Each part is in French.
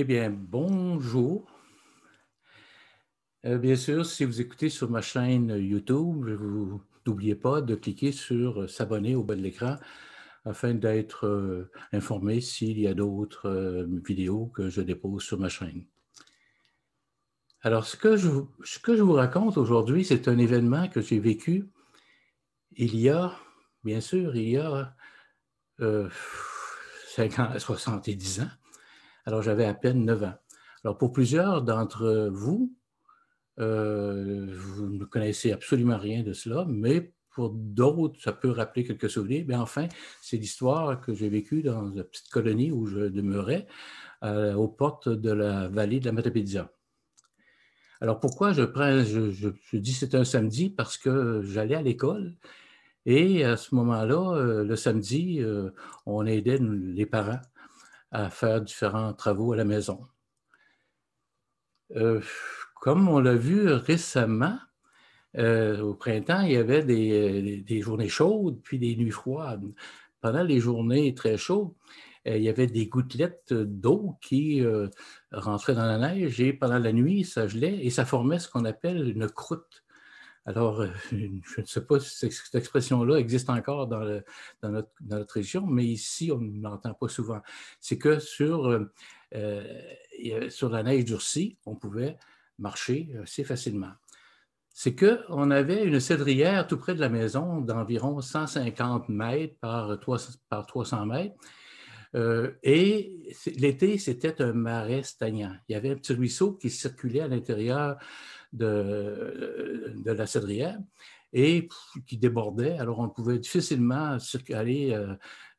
Eh bien, bonjour. Bien sûr, si vous écoutez sur ma chaîne YouTube, vous n'oubliez pas de cliquer sur s'abonner au bas de l'écran afin d'être informé s'il y a d'autres vidéos que je dépose sur ma chaîne. Alors, ce que je vous raconte aujourd'hui, c'est un événement que j'ai vécu il y a, bien sûr, il y a 70 ans. Alors, j'avais à peine 9 ans. Alors, pour plusieurs d'entre vous, vous ne connaissez absolument rien de cela, mais pour d'autres, ça peut rappeler quelques souvenirs. Mais enfin, c'est l'histoire que j'ai vécue dans la petite colonie où je demeurais, aux portes de la vallée de la Matapédia. Alors pourquoi je dis que c'est un samedi? Parce que j'allais à l'école et à ce moment-là, le samedi, on aidait les parents à faire différents travaux à la maison. Euh, Comme on l'a vu récemment, au printemps, il y avait des journées chaudes, puis des nuits froides. Pendant les journées très chaudes, il y avait des gouttelettes d'eau qui rentraient dans la neige et pendant la nuit, ça gelait et ça formait ce qu'on appelle une croûte. Alors, je ne sais pas si cette expression-là existe encore dans notre région, mais ici, on ne l'entend pas souvent. C'est que sur la neige durcie, on pouvait marcher assez facilement. C'est qu'on avait une cédrière tout près de la maison d'environ 150 mètres par 300 mètres. Et l'été, c'était un marais stagnant. Il y avait un petit ruisseau qui circulait à l'intérieur de la cédrière et qui débordait. Alors, on pouvait difficilement aller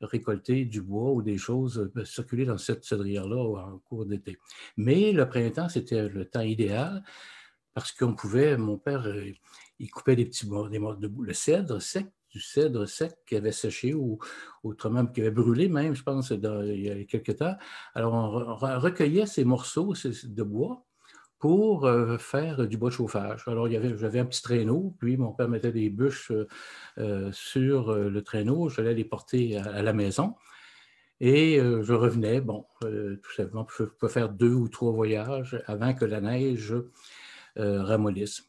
récolter du bois ou des choses, circuler dans cette cédrière-là en cours d'été. Mais le printemps, c'était le temps idéal parce qu'on pouvait, mon père, il coupait des petits morceaux le cèdre sec, du cèdre sec qui avait séché ou autrement qui avait brûlé même, je pense, il y a quelques temps. Alors, on recueillait ces morceaux de bois pour faire du bois de chauffage. Alors, j'avais un petit traîneau, puis mon père mettait des bûches sur le traîneau, j'allais les porter à la maison. Et je revenais, bon, tout simplement, je pouvais faire 2 ou 3 voyages avant que la neige ramollisse.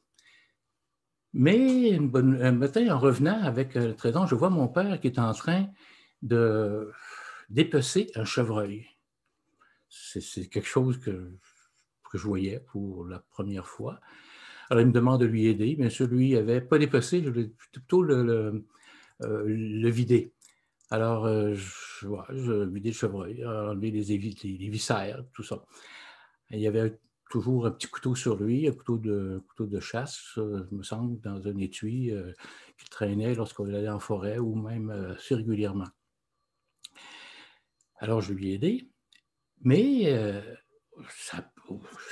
Mais un matin, en revenant avec le traîneau, je vois mon père qui est en train de dépecer un chevreuil. C'est quelque chose que je voyais pour la première fois. Alors, il me demande de lui aider. Bien sûr, lui, il n'avait pas dépecé, je voulais plutôt le vider. Alors, je vidais le chevreuil, enlever les viscères, tout ça. Et il y avait toujours un petit couteau sur lui, un couteau de chasse, me semble, dans un étui qui traînait lorsqu'on allait en forêt ou même assez régulièrement. Alors, je lui ai aidé, mais ça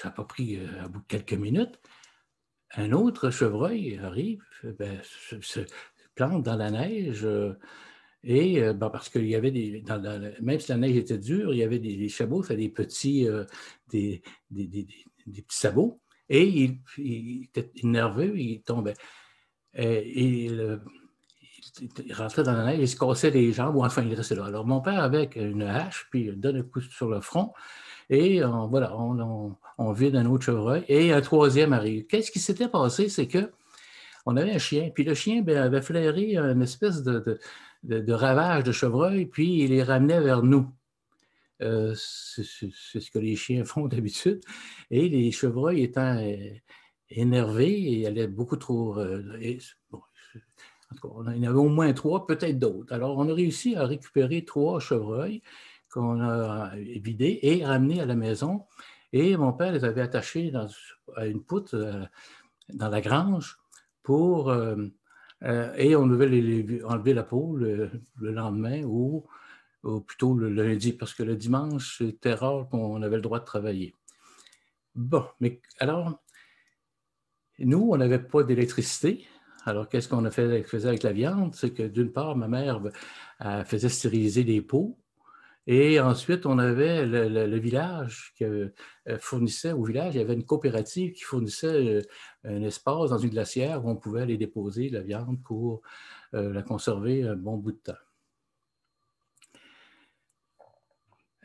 n'a pas pris à bout de quelques minutes. Un autre chevreuil arrive, se plante dans la neige et parce qu'il y avait même si la neige était dure, il y avait des chameaux, ça des petits, des petits sabots et il était nerveux, il tombait. Il rentrait dans la neige, il se cassait les jambes ou enfin il restait là. Alors mon père avec une hache, puis il donne un coup sur le front et voilà, on vide un autre chevreuil et un troisième arrive. Qu'est-ce qui s'était passé? C'est qu'on avait un chien, puis le chien avait flairé une espèce de ravage de chevreuil, puis il les ramenait vers nous. C'est ce que les chiens font d'habitude. Et les chevreuils étant énervés, ils allaient beaucoup trop... bon, en tout cas, il y en avait au moins 3, peut-être d'autres. Alors, on a réussi à récupérer 3 chevreuils qu'on a vidés et ramenés à la maison. Et mon père les avait attachés à une poutre dans la grange pour... et on devait enlever la peau le lendemain ou plutôt le lundi, parce que le dimanche, c'était rare qu'on avait le droit de travailler. Bon, mais alors, nous, on n'avait pas d'électricité. Alors, qu'est-ce qu'on faisait avec la viande? C'est que d'une part, ma mère faisait stériliser les pots. Et ensuite, on avait le village qui fournissait au village, il y avait une coopérative qui fournissait un espace dans une glacière où on pouvait aller déposer la viande pour la conserver un bon bout de temps.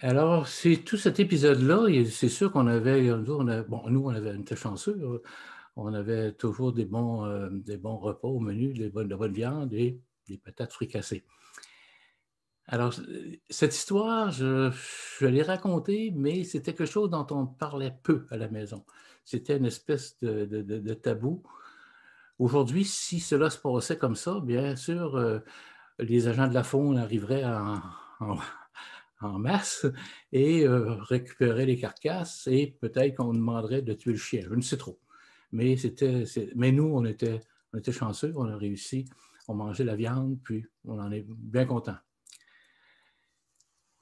Alors, c'est tout cet épisode-là, et c'est sûr qu'on avait, on était chanceux, on avait toujours des bons repas au menu, de la bonne viande et des patates fricassées. Alors, cette histoire, je l'ai racontée, mais c'était quelque chose dont on parlait peu à la maison. C'était une espèce de tabou. Aujourd'hui, si cela se passait comme ça, bien sûr, les agents de la faune arriveraient en masse et récupéraient les carcasses et peut-être qu'on demanderait de tuer le chien. Je ne sais trop. Mais nous, on était chanceux, on a réussi, on mangeait la viande, puis on en est bien content.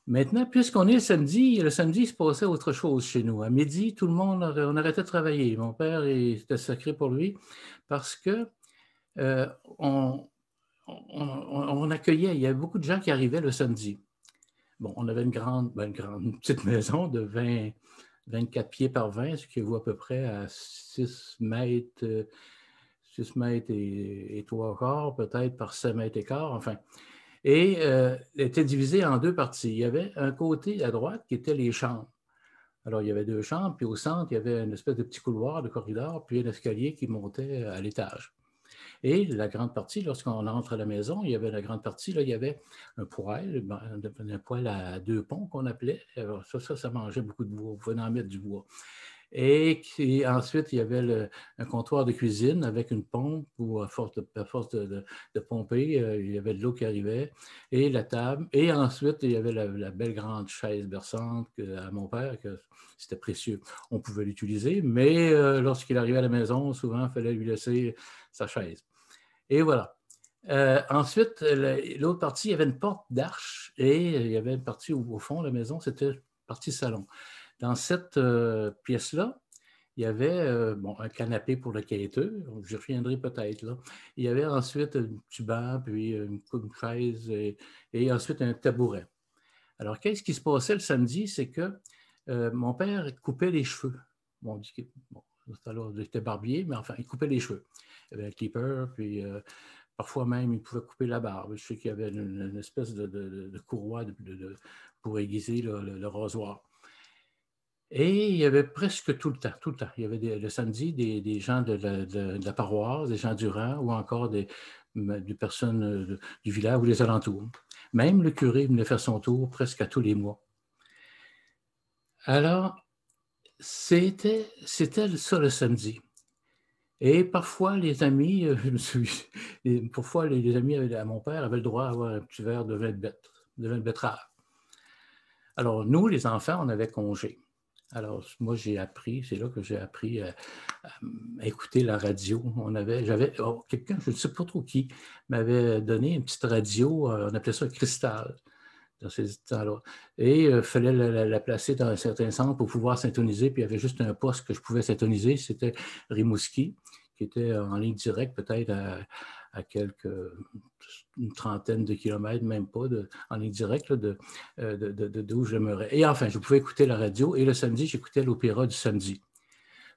Maintenant, puisqu'on est le samedi, il se passait autre chose chez nous. À midi, tout le monde, on arrêtait de travailler. Mon père, c'était sacré pour lui parce que euh, on, on accueillait, il y avait beaucoup de gens qui arrivaient le samedi. Bon, on avait une petite maison de 24 pieds par 20, ce qui vaut à peu près à 6 mètres, 6 mètres et 3 quarts, peut-être par 7 mètres et quart, enfin. Et elle était divisée en deux parties. Il y avait un côté à droite qui était les chambres. Alors, il y avait deux chambres, puis au centre, il y avait une espèce de petit couloir, de corridor, puis un escalier qui montait à l'étage. Et la grande partie, lorsqu'on entre à la maison, il y avait la grande partie, là, il y avait un poêle à deux ponts qu'on appelait. Alors ça mangeait beaucoup de bois. On pouvait en mettre du bois. Et ensuite, il y avait un comptoir de cuisine avec une pompe où, à force de pomper, il y avait de l'eau qui arrivait, et la table. Et ensuite, il y avait la belle grande chaise berçante à mon père, que c'était précieux. On pouvait l'utiliser, mais lorsqu'il arrivait à la maison, souvent, il fallait lui laisser sa chaise. Et voilà. Ensuite, l'autre partie, il y avait une porte d'arche et il y avait une partie au fond de la maison, c'était partie salon. Dans cette pièce-là, il y avait un canapé pour le quêteux, j'y reviendrai peut-être là. Il y avait ensuite un petit banc, puis une chaise et ensuite un tabouret. Alors, qu'est-ce qui se passait le samedi? C'est que mon père coupait les cheveux. Bon, alors, j'étais barbier, mais enfin, il coupait les cheveux. Il avait un clipper, puis parfois même, il pouvait couper la barbe. Je sais qu'il y avait une espèce de courroie pour aiguiser le rasoir. Et il y avait presque tout le temps. Il y avait le samedi des gens de la paroisse, des gens du rang ou encore des personnes du village ou des alentours. Même le curé venait faire son tour presque à tous les mois. Alors, c'était ça le samedi. Et parfois, les amis, parfois, les amis à mon père avaient le droit d'avoir un petit verre de vin de betterave. Alors, nous, les enfants, on avait congé. Alors, moi, c'est là que j'ai appris à écouter la radio. J'avais quelqu'un, je ne sais pas trop qui, m'avait donné une petite radio, on appelait ça Cristal, dans ces temps-là. Et il fallait la placer dans un certain centre pour pouvoir syntoniser. Puis il y avait juste un poste que je pouvais syntoniser, c'était Rimouski, qui était en ligne directe, peut-être à une trentaine de kilomètres, même pas, en ligne directe d'où je demeurais. Et enfin, je pouvais écouter la radio. Et le samedi, j'écoutais l'opéra du samedi.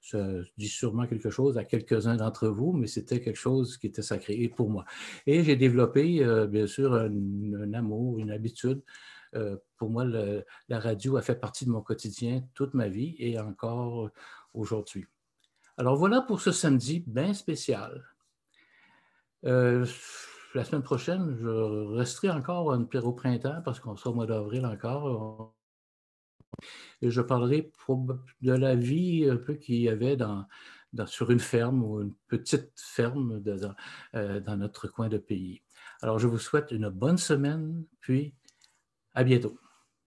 Ça dit sûrement quelque chose à quelques-uns d'entre vous, mais c'était quelque chose qui était sacré pour moi. Et j'ai développé, bien sûr, un amour, une habitude. Pour moi, la radio a fait partie de mon quotidien toute ma vie et encore aujourd'hui. Alors voilà pour ce samedi bien spécial. La semaine prochaine, je resterai encore au printemps parce qu'on sera au mois d'avril encore. Et je parlerai de la vie un peu qu'il y avait sur une ferme ou une petite ferme dans notre coin de pays. Alors, je vous souhaite une bonne semaine, puis à bientôt.